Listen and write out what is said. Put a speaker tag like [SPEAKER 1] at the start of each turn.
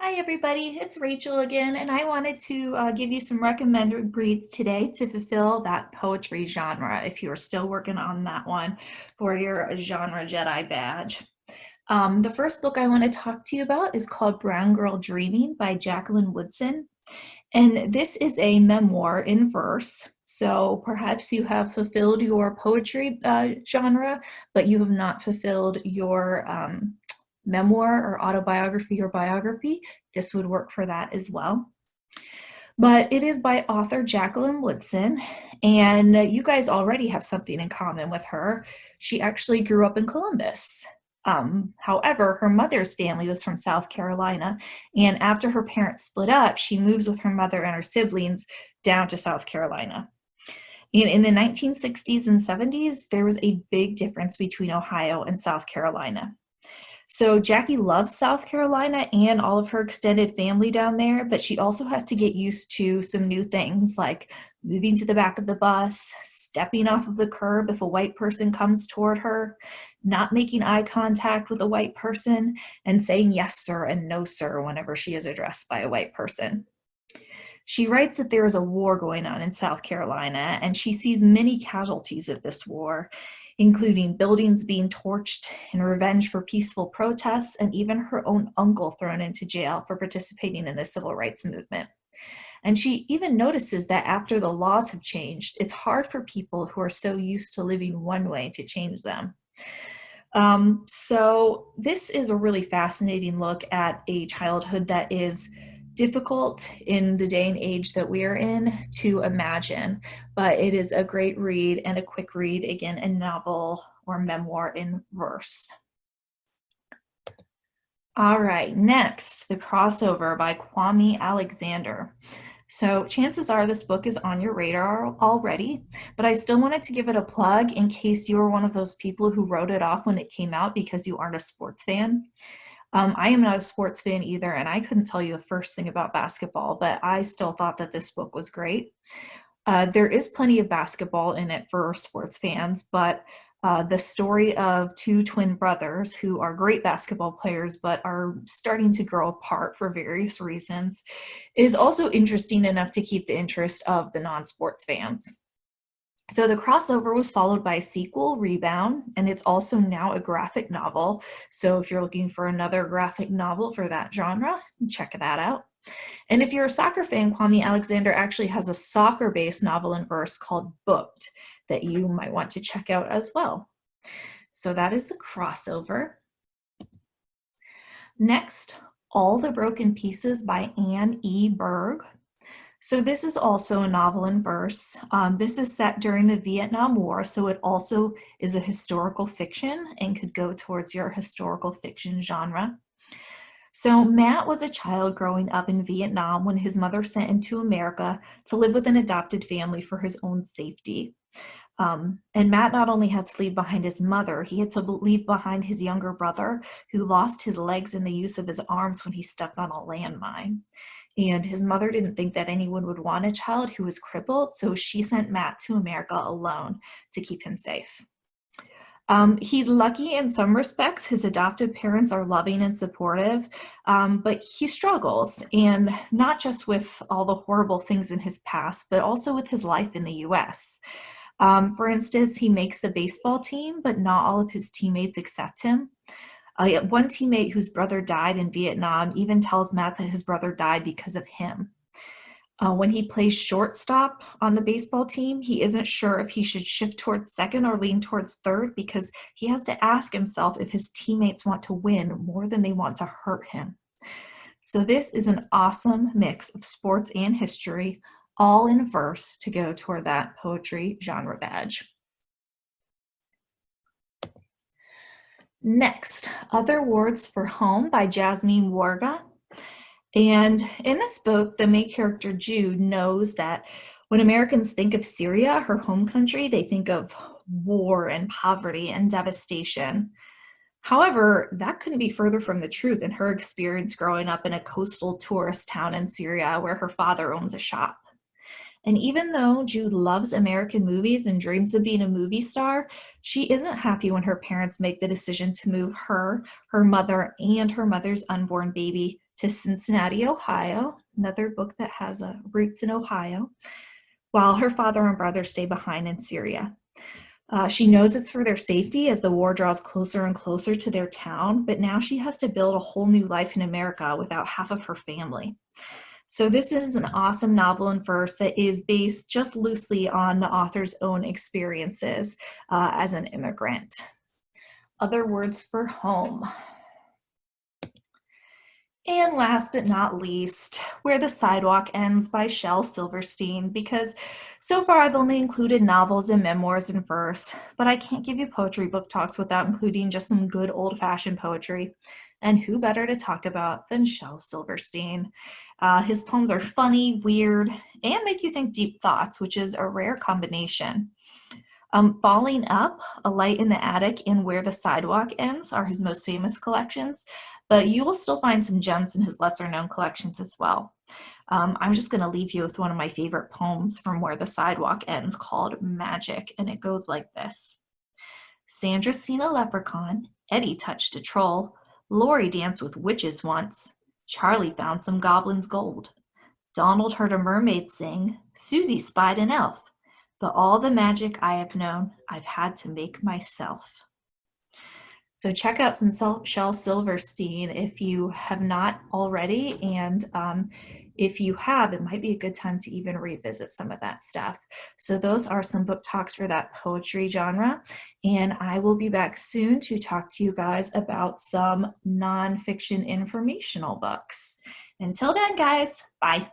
[SPEAKER 1] Hi everybody, it's Rachel again, and I wanted to give you some recommended reads today to fulfill that poetry genre if you're still working on that one for your genre Jedi badge. The first book I want to talk to you about is called Brown Girl Dreaming by Jacqueline Woodson. And this is a memoir in verse. So perhaps you have fulfilled your poetry genre, but you have not fulfilled your memoir or autobiography or biography. This would work for that as well. But it is by author Jacqueline Woodson, and you guys already have something in common with her. She actually grew up in Columbus. However, her mother's family was from South Carolina, and after her parents split up, she moves with her mother and her siblings down to South Carolina. And in the 1960s and 70s, there was a big difference between Ohio and South Carolina. So Jackie loves South Carolina and all of her extended family down there, but she also has to get used to some new things like moving to the back of the bus, stepping off of the curb if a white person comes toward her, not making eye contact with a white person, and saying yes, sir, and no, sir, whenever she is addressed by a white person. She writes that there is a war going on in South Carolina, and she sees many casualties of this war, including buildings being torched in revenge for peaceful protests, and even her own uncle thrown into jail for participating in the civil rights movement. And she even notices that after the laws have changed, it's hard for people who are so used to living one way to change them. So this is a really fascinating look at a childhood that is difficult in the day and age that we are in to imagine, but it is a great read and a quick read, again, a novel or memoir in verse. All right, next, The Crossover by Kwame Alexander. So chances are this book is on your radar already, but I still wanted to give it a plug in case you were one of those people who wrote it off when it came out because you aren't a sports fan. I am not a sports fan either, and I couldn't tell you the first thing about basketball, but I still thought that this book was great. There is plenty of basketball in it for sports fans, but the story of two twin brothers who are great basketball players but are starting to grow apart for various reasons is also interesting enough to keep the interest of the non-sports fans. So The Crossover was followed by a sequel, Rebound, and it's also now a graphic novel. So if you're looking for another graphic novel for that genre, check that out. And if you're a soccer fan, Kwame Alexander actually has a soccer-based novel in verse called Booked that you might want to check out as well. So that is The Crossover. Next, All the Broken Pieces by Anne E. Berg. So this is also a novel in verse. This is set during the Vietnam War, so it also is a historical fiction and could go towards your historical fiction genre. So Matt was a child growing up in Vietnam when his mother sent him to America to live with an adopted family for his own safety. And Matt not only had to leave behind his mother, he had to leave behind his younger brother who lost his legs and the use of his arms when he stepped on a landmine. And his mother didn't think that anyone would want a child who was crippled, so she sent Matt to America alone to keep him safe. He's lucky in some respects. His adoptive parents are loving and supportive, but he struggles, and not just with all the horrible things in his past, but also with his life in the US. For instance, he makes the baseball team, but not all of his teammates accept him. One teammate whose brother died in Vietnam even tells Matt that his brother died because of him. When he plays shortstop on the baseball team, he isn't sure if he should shift towards second or lean towards third because he has to ask himself if his teammates want to win more than they want to hurt him. So this is an awesome mix of sports and history, all in verse to go toward that poetry genre badge. Next, Other Words for Home by Jasmine Warga. And in this book, the main character, Jude, knows that when Americans think of Syria, her home country, they think of war and poverty and devastation. However, that couldn't be further from the truth in her experience growing up in a coastal tourist town in Syria where her father owns a shop. And even though Jude loves American movies and dreams of being a movie star, she isn't happy when her parents make the decision to move her, her mother, and her mother's unborn baby to Cincinnati, Ohio, another book that has roots in Ohio, while her father and brother stay behind in Syria. She knows it's for their safety as the war draws closer and closer to their town, but now she has to build a whole new life in America without half of her family. So this is an awesome novel in verse that is based just loosely on the author's own experiences as an immigrant. Other words for home. And last but not least, Where the Sidewalk Ends by Shel Silverstein, because so far I've only included novels and memoirs in verse, but I can't give you poetry book talks without including just some good old-fashioned poetry. And who better to talk about than Shel Silverstein? His poems are funny, weird, and make you think deep thoughts, which is a rare combination. Falling Up, A Light in the Attic, and Where the Sidewalk Ends are his most famous collections, but you will still find some gems in his lesser known collections as well. I'm just going to leave you with one of my favorite poems from Where the Sidewalk Ends called Magic, and it goes like this. Sandra seen a leprechaun, Eddie touched a troll, Lori danced with witches once, Charlie found some goblin's gold. Donald heard a mermaid sing, Susie spied an elf. But all the magic I have known, I've had to make myself. So check out some Shel Silverstein if you have not already, and if you have, it might be a good time to even revisit some of that stuff. So those are some book talks for that poetry genre, and I will be back soon to talk to you guys about some nonfiction informational books. Until then, guys, bye.